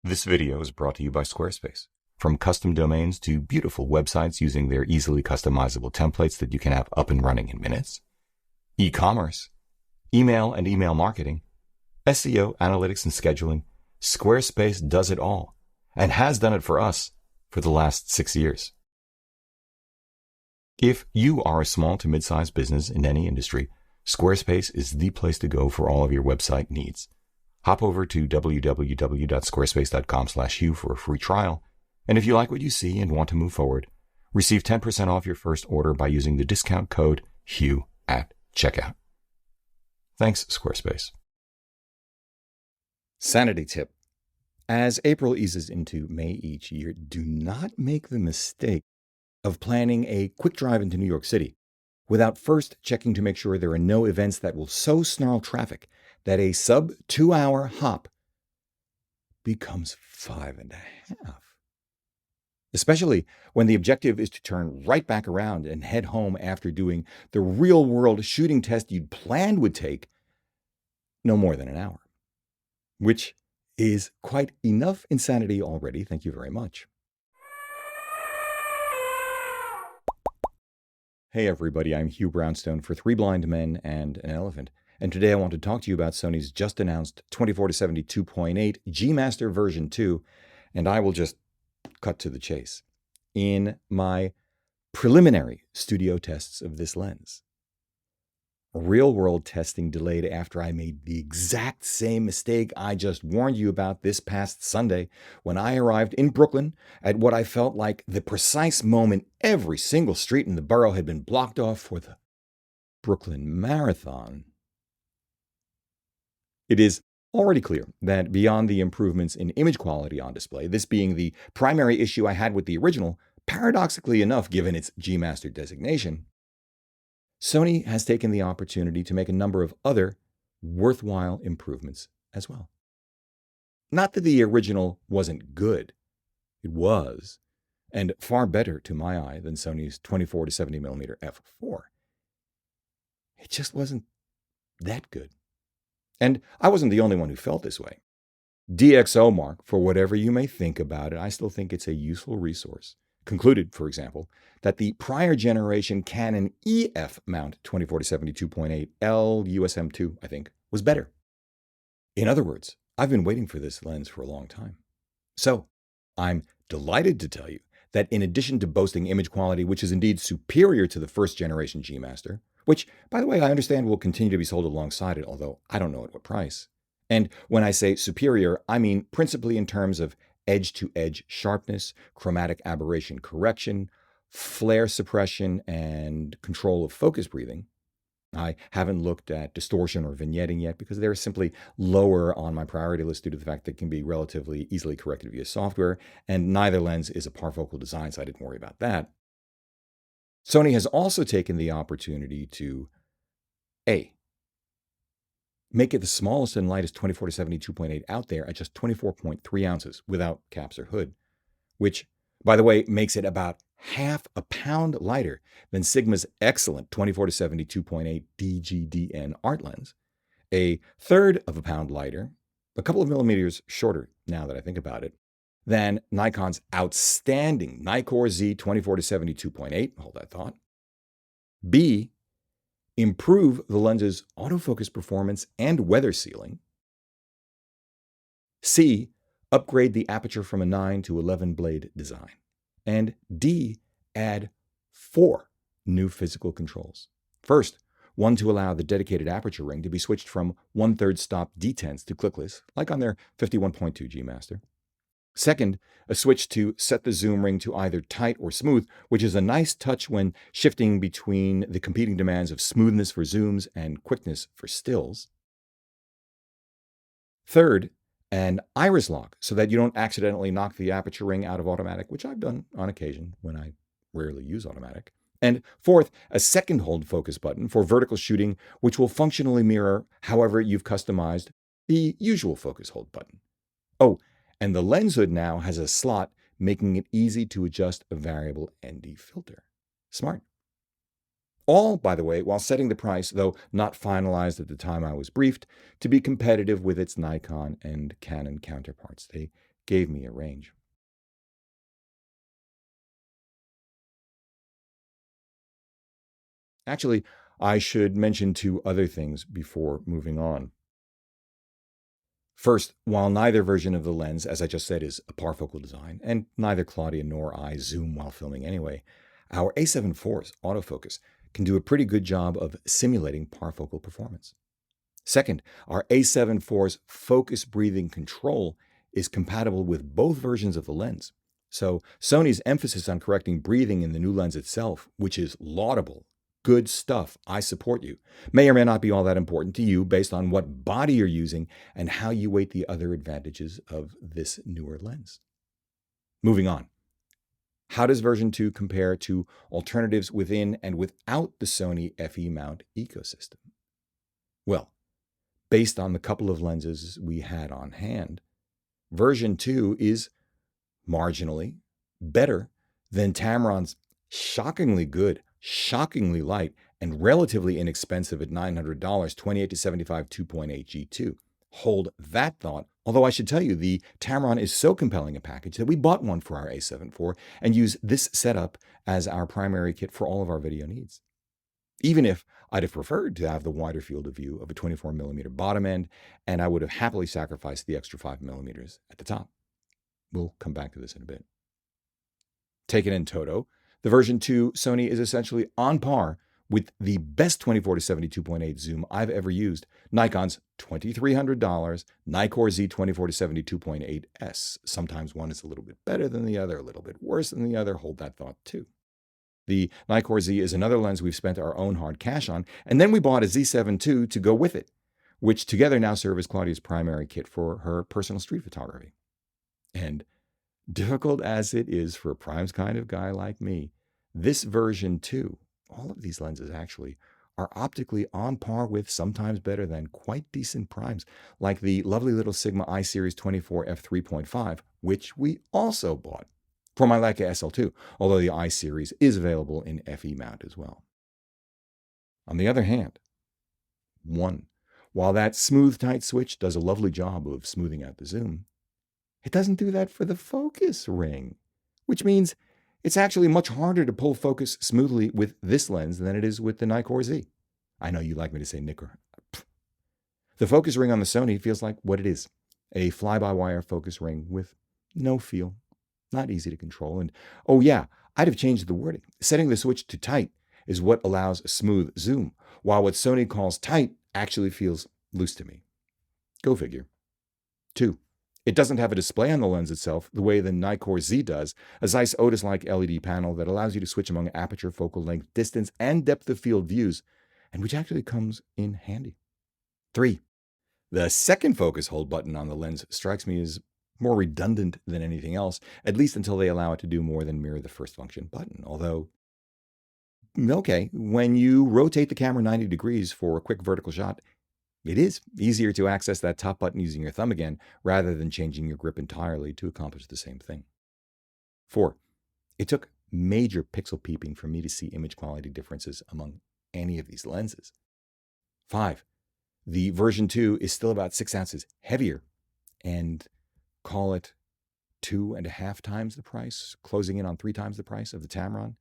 This video is brought to you by Squarespace. From custom domains to beautiful websites using their easily customizable templates that you can have up and running in minutes, e-commerce, email and email marketing, SEO, analytics, and scheduling, Squarespace does it all and has done it for us for the last 6 years. If you are a small to mid-sized business in any industry, Squarespace is the place to go for all of your website needs. Hop over to www.squarespace.com/Hugh for a free trial. And if you like what you see and want to move forward, receive 10% off your first order by using the discount code Hugh at checkout. Thanks, Squarespace. Sanity tip. As April eases into May each year, do not make the mistake of planning a quick drive into New York City without first checking to make sure there are no events that will so snarl traffic that a sub 2-hour hop becomes 5.5. Especially when the objective is to turn right back around and head home after doing the real-world shooting test you'd planned would take no more than an hour, which is quite enough insanity already. Thank you very much. Hey everybody, I'm Hugh Brownstone for 3 Blind Men and an Elephant, and today I want to talk to you about Sony's just announced 24-70 2.8 G Master version 2, and I will just cut to the chase. In my preliminary studio tests of this lens, real-world testing delayed after I made the exact same mistake I just warned you about this past Sunday when I arrived in Brooklyn at what I felt like the precise moment every single street in the borough had been blocked off for the Brooklyn Marathon. It is already clear that beyond the improvements in image quality on display, this being the primary issue I had with the original, paradoxically enough given its G Master designation, Sony has taken the opportunity to make a number of other worthwhile improvements as well. Not that the original wasn't good. It was, and far better to my eye than Sony's 24-70mm f4. It just wasn't that good. And I wasn't the only one who felt this way. DxO Mark, for whatever you may think about it, I still think it's a useful resource, concluded, for example, that the prior generation Canon EF mount 24-70 2.8 L USM2, I think, was better. In other words, I've been waiting for this lens for a long time. So I'm delighted to tell you that in addition to boasting image quality, which is indeed superior to the first generation G Master, which, by the way, I understand will continue to be sold alongside it, although I don't know at what price. And when I say superior, I mean principally in terms of edge-to-edge sharpness, chromatic aberration correction, flare suppression, and control of focus breathing. I haven't looked at distortion or vignetting yet because they're simply lower on my priority list due to the fact that it can be relatively easily corrected via software, and neither lens is a parfocal design, so I didn't worry about that. Sony has also taken the opportunity to A, make it the smallest and lightest 24-70 2.8 out there at just 24.3 ounces without caps or hood, which, by the way, makes it about half a pound lighter than Sigma's excellent 24-70 2.8 DGDN art lens, a third of a pound lighter, a couple of millimeters shorter now that I think about it, than Nikon's outstanding Nikkor Z 24-70 2.8, hold that thought. B, improve the lens's autofocus performance and weather sealing. C, upgrade the aperture from a 9 to 11 blade design. And D, add 4 new physical controls. First, one to allow the dedicated aperture ring to be switched from 1/3 stop detents to clickless, like on their 51.2 G Master. Second, a switch to set the zoom ring to either tight or smooth, which is a nice touch when shifting between the competing demands of smoothness for zooms and quickness for stills. Third, an iris lock so that you don't accidentally knock the aperture ring out of automatic, which I've done on occasion when I rarely use automatic. And fourth, a second hold focus button for vertical shooting, which will functionally mirror however you've customized the usual focus hold button. Oh, and the lens hood now has a slot, making it easy to adjust a variable ND filter. Smart. All, by the way, while setting the price, though not finalized at the time I was briefed, to be competitive with its Nikon and Canon counterparts. They gave me a range. Actually, I should mention two other things before moving on. First, while neither version of the lens, as I just said, is a parfocal design, and neither Claudia nor I zoom while filming anyway, our A7 IV's autofocus can do a pretty good job of simulating parfocal performance. Second, our A7 IV's focus breathing control is compatible with both versions of the lens. So Sony's emphasis on correcting breathing in the new lens itself, which is laudable, good stuff, I support you, may or may not be all that important to you based on what body you're using and how you weight the other advantages of this newer lens. Moving on. How does version 2 compare to alternatives within and without the Sony Fe Mount ecosystem? Well, based on the couple of lenses we had on hand, version 2 is marginally better than Tamron's shockingly good, shockingly light, and relatively inexpensive at $900 28 to 75 2.8 G2. Hold that thought, although I should tell you the Tamron is so compelling a package that we bought one for our A7 IV and use this setup as our primary kit for all of our video needs. Even if I'd have preferred to have the wider field of view of a 24mm bottom end, and I would have happily sacrificed the extra 5mm at the top. We'll come back to this in a bit. Taken in toto, the version 2 Sony is essentially on par with the best 24-70 2.8 zoom I've ever used, Nikon's $2,300 Nikkor Z 24-70 2.8S. Sometimes one is a little bit better than the other, a little bit worse than the other. Hold that thought too. The Nikkor Z is another lens we've spent our own hard cash on, and then we bought a Z7 II to go with it, which together now serve as Claudia's primary kit for her personal street photography. And difficult as it is for a primes kind of guy like me, this version 2, all of these lenses actually, are optically on par with, sometimes better than, quite decent primes, like the lovely little Sigma I-Series 24 f3.5, which we also bought for my Leica SL2, although the I-Series is available in Fe mount as well. On the other hand, 1, while that smooth tight switch does a lovely job of smoothing out the zoom, it doesn't do that for the focus ring, which means it's actually much harder to pull focus smoothly with this lens than it is with the Nikkor Z. I know you like me to say Nikkor. The focus ring on the Sony feels like what it is, a fly-by-wire focus ring with no feel, not easy to control. And oh yeah, I'd have changed the wording. Setting the switch to tight is what allows a smooth zoom, while what Sony calls tight actually feels loose to me. Go figure. 2. It doesn't have a display on the lens itself the way the Nikkor Z does, a Zeiss Otis-like LED panel that allows you to switch among aperture, focal length, distance, and depth of field views, and which actually comes in handy. 3. The second focus hold button on the lens strikes me as more redundant than anything else, at least until they allow it to do more than mirror the first function button. Although, okay, when you rotate the camera 90 degrees for a quick vertical shot, it is easier to access that top button using your thumb again, rather than changing your grip entirely to accomplish the same thing. 4. It took major pixel peeping for me to see image quality differences among any of these lenses. 5. The version 2 is still about 6 ounces heavier, and call it 2.5 times the price, closing in on 3 times the price of the Tamron.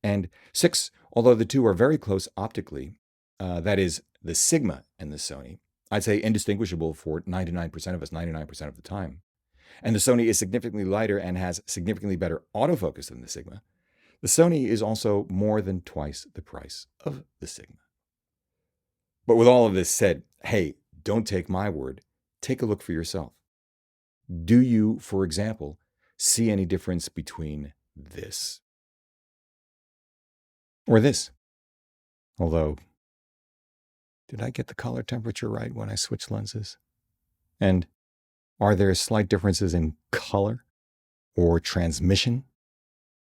And 6, although the two are very close optically, that is, the Sigma and the Sony, I'd say indistinguishable for 99% of us, 99% of the time. And the Sony is significantly lighter and has significantly better autofocus than the Sigma. The Sony is also more than twice the price of the Sigma. But with all of this said, hey, don't take my word. Take a look for yourself. Do you, for example, see any difference between this or this? Although, did I get the color temperature right when I switched lenses? And are there slight differences in color or transmission?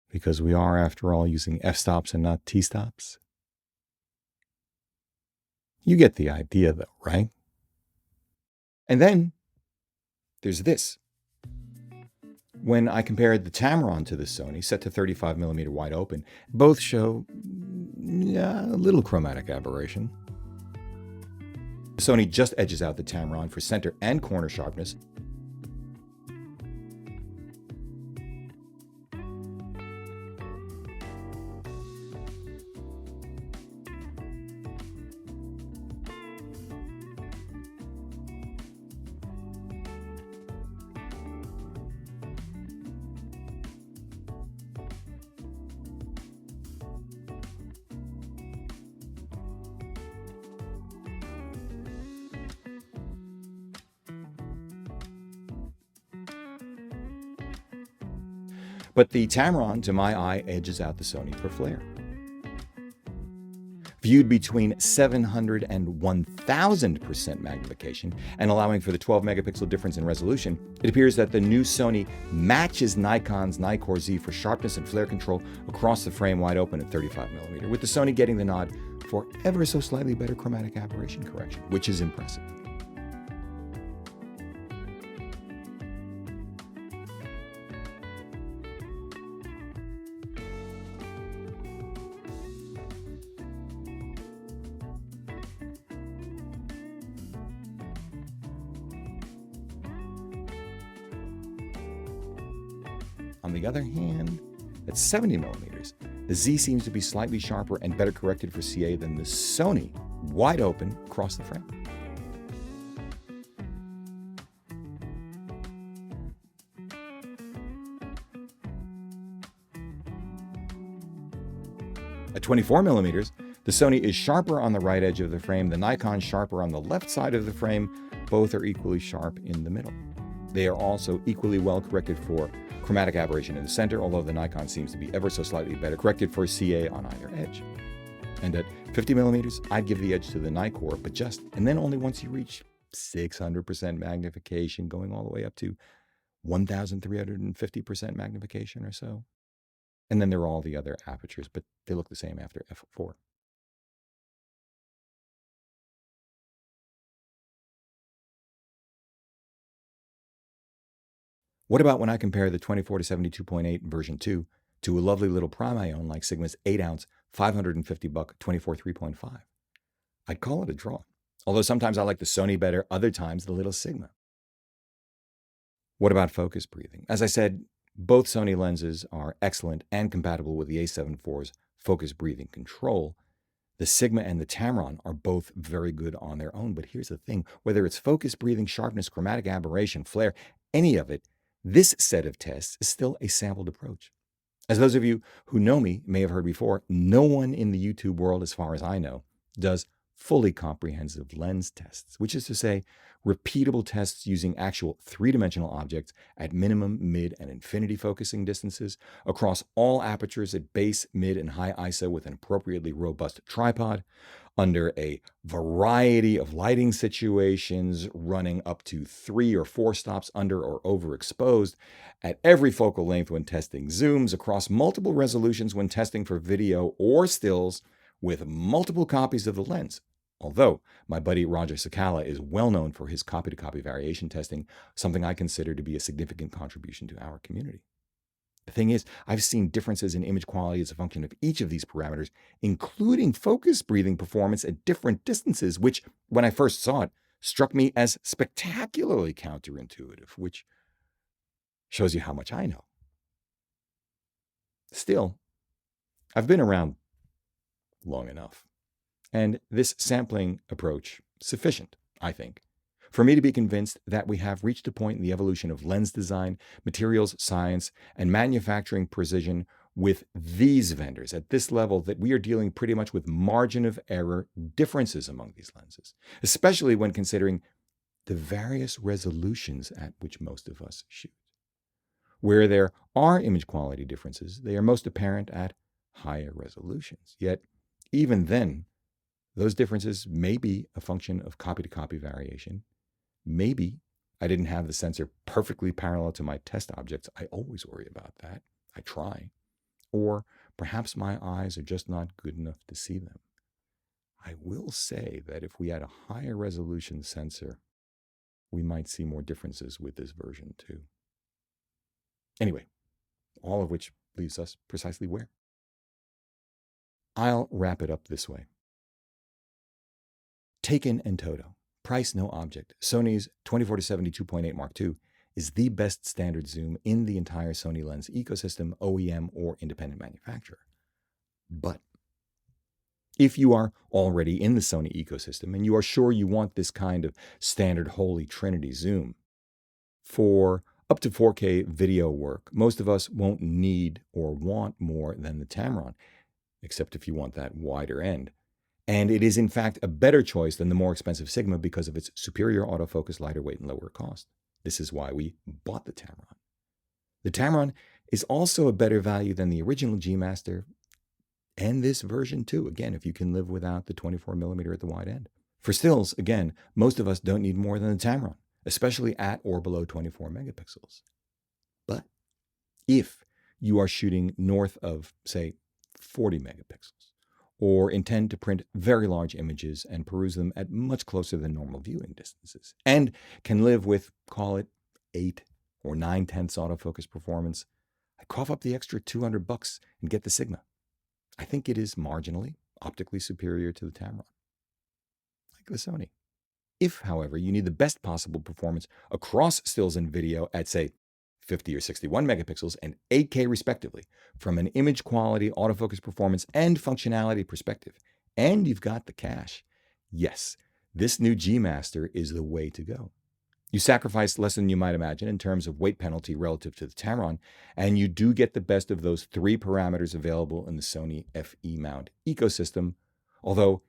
Because we are, after all, using f-stops and not t-stops. You get the idea, though, right? And then there's this. When I compared the Tamron to the Sony, set to 35mm wide open, both show a little chromatic aberration. The Sony just edges out the Tamron for center and corner sharpness, But the Tamron, to my eye, edges out the Sony for flare. Viewed between 700 and 1000% magnification and allowing for the 12 megapixel difference in resolution, it appears that the new Sony matches Nikon's Nikkor Z for sharpness and flare control across the frame wide open at 35mm, with the Sony getting the nod for ever so slightly better chromatic aberration correction, which is impressive. On the other hand, at 70mm, the Z seems to be slightly sharper and better corrected for CA than the Sony wide open across the frame. At 24mm, the Sony is sharper on the right edge of the frame, the Nikon sharper on the left side of the frame. Both are equally sharp in the middle. They are also equally well corrected for chromatic aberration in the center, although the Nikon seems to be ever so slightly better corrected for CA on either edge. And at 50mm, I'd give the edge to the Nikkor, but just, and then only once you reach 600% magnification, going all the way up to 1350% magnification or so. And then there are all the other apertures, but they look the same after f4. What about when I compare the 24-70 version 2 to a lovely little prime I own like Sigma's 8-ounce, $550 24 3.5? I'd call it a draw. Although sometimes I like the Sony better, other times the little Sigma. What about focus breathing? As I said, both Sony lenses are excellent and compatible with the A7 IV's focus breathing control. The Sigma and the Tamron are both very good on their own, but here's the thing, whether it's focus breathing, sharpness, chromatic aberration, flare, any of it, this set of tests is still a sampled approach. As those of you who know me may have heard before, no one in the YouTube world, as far as I know, does fully comprehensive lens tests, which is to say, repeatable tests using actual three-dimensional objects at minimum, mid, and infinity focusing distances across all apertures at base, mid, and high ISO with an appropriately robust tripod, under a variety of lighting situations, running up to 3 or 4 stops under or overexposed, at every focal length when testing zooms, across multiple resolutions when testing for video or stills, with multiple copies of the lens. Although my buddy Roger Sakala is well known for his copy-to-copy variation testing, something I consider to be a significant contribution to our community. The thing is, I've seen differences in image quality as a function of each of these parameters, including focus breathing performance at different distances, which, when I first saw it, struck me as spectacularly counterintuitive, which shows you how much I know. Still, I've been around long enough, and this sampling approach sufficient, I think, for me to be convinced that we have reached a point in the evolution of lens design, materials science, and manufacturing precision with these vendors at this level that we are dealing pretty much with margin of error differences among these lenses, especially when considering the various resolutions at which most of us shoot. Where there are image quality differences, they are most apparent at higher resolutions. Yet, even then, those differences may be a function of copy-to-copy variation. Maybe I didn't have the sensor perfectly parallel to my test objects. I always worry about that. I try. Or perhaps my eyes are just not good enough to see them. I will say that if we had a higher resolution sensor, we might see more differences with this version too. Anyway, all of which leaves us precisely where? I'll wrap it up this way. Taken in toto, price no object, Sony's 24-70 2.8 Mark II is the best standard zoom in the entire Sony lens ecosystem, OEM or independent manufacturer. But if you are already in the Sony ecosystem and you are sure you want this kind of standard holy trinity zoom for up to 4K video work, most of us won't need or want more than the Tamron, except if you want that wider end. And it is in fact a better choice than the more expensive Sigma because of its superior autofocus, lighter weight, and lower cost. This is why we bought the Tamron. The Tamron is also a better value than the original G Master and this version too, again, if you can live without the 24mm at the wide end. For stills, again, most of us don't need more than the Tamron, especially at or below 24 megapixels. But if you are shooting north of, say, 40 megapixels, or intend to print very large images and peruse them at much closer than normal viewing distances, and can live with, call it, 8 or 9/10 autofocus performance, I cough up the extra $200 and get the Sigma. I think it is marginally, optically superior to the Tamron, like the Sony. If, however, you need the best possible performance across stills and video at, say, 50 or 61 megapixels and 8K respectively, from an image quality, autofocus performance, and functionality perspective, and you've got the cash, yes, this new G Master is the way to go. You sacrifice less than you might imagine in terms of weight penalty relative to the Tamron, and you do get the best of those 3 parameters available in the Sony Fe Mount ecosystem, although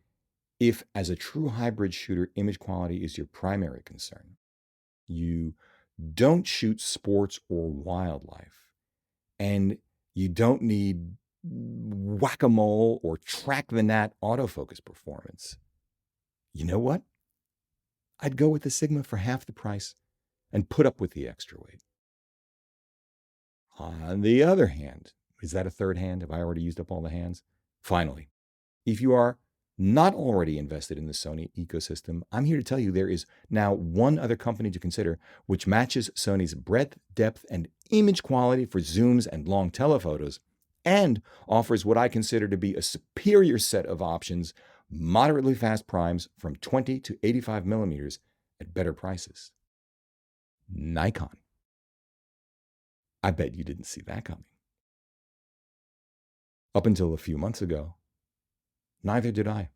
if, as a true hybrid shooter, image quality is your primary concern, you don't shoot sports or wildlife, and you don't need whack-a-mole or track the gnat autofocus performance, you know what? I'd go with the Sigma for half the price and put up with the extra weight. On the other hand, is that a third hand? Have I already used up all the hands? Finally, if you are not already invested in the Sony ecosystem, I'm here to tell you there is now one other company to consider which matches Sony's breadth, depth, and image quality for zooms and long telephotos, and offers what I consider to be a superior set of options, moderately fast primes from 20 to 85 millimeters at better prices. Nikon. I bet you didn't see that coming. Up until a few months ago, neither did I.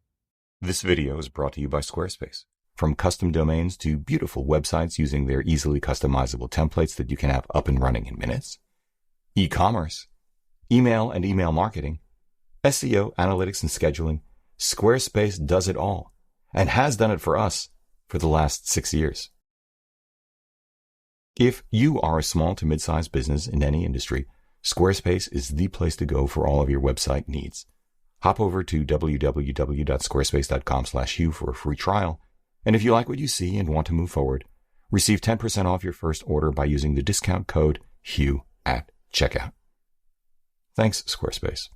This video is brought to you by Squarespace. From custom domains to beautiful websites using their easily customizable templates that you can have up and running in minutes, e-commerce, email and email marketing, SEO, analytics, and scheduling, Squarespace does it all and has done it for us for the last 6 years. If you are a small to mid-sized business in any industry, Squarespace is the place to go for all of your website needs. Hop over to www.squarespace.com/Hugh for a free trial. And if you like what you see and want to move forward, receive 10% off your first order by using the discount code Hugh at checkout. Thanks, Squarespace.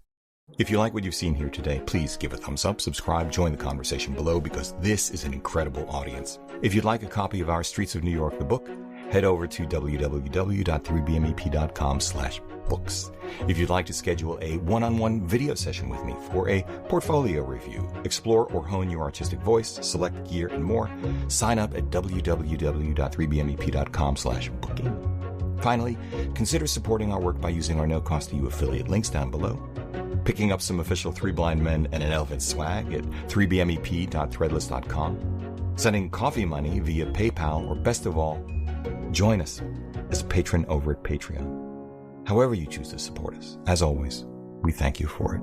If you like what you've seen here today, please give a thumbs up, subscribe, join the conversation below because this is an incredible audience. If you'd like a copy of our Streets of New York, the book, head over to www.3bmep.com/books. If you'd like to schedule a one-on-one video session with me for a portfolio review, explore or hone your artistic voice, select gear, and more, sign up at www.3bmep.com/booking. Finally, consider supporting our work by using our no-cost-to-you affiliate links down below, picking up some official Three Blind Men and an Elephant swag at 3bmep.threadless.com, sending coffee money via PayPal, or best of all, join us as a patron over at Patreon. However you choose to support us, as always, we thank you for it.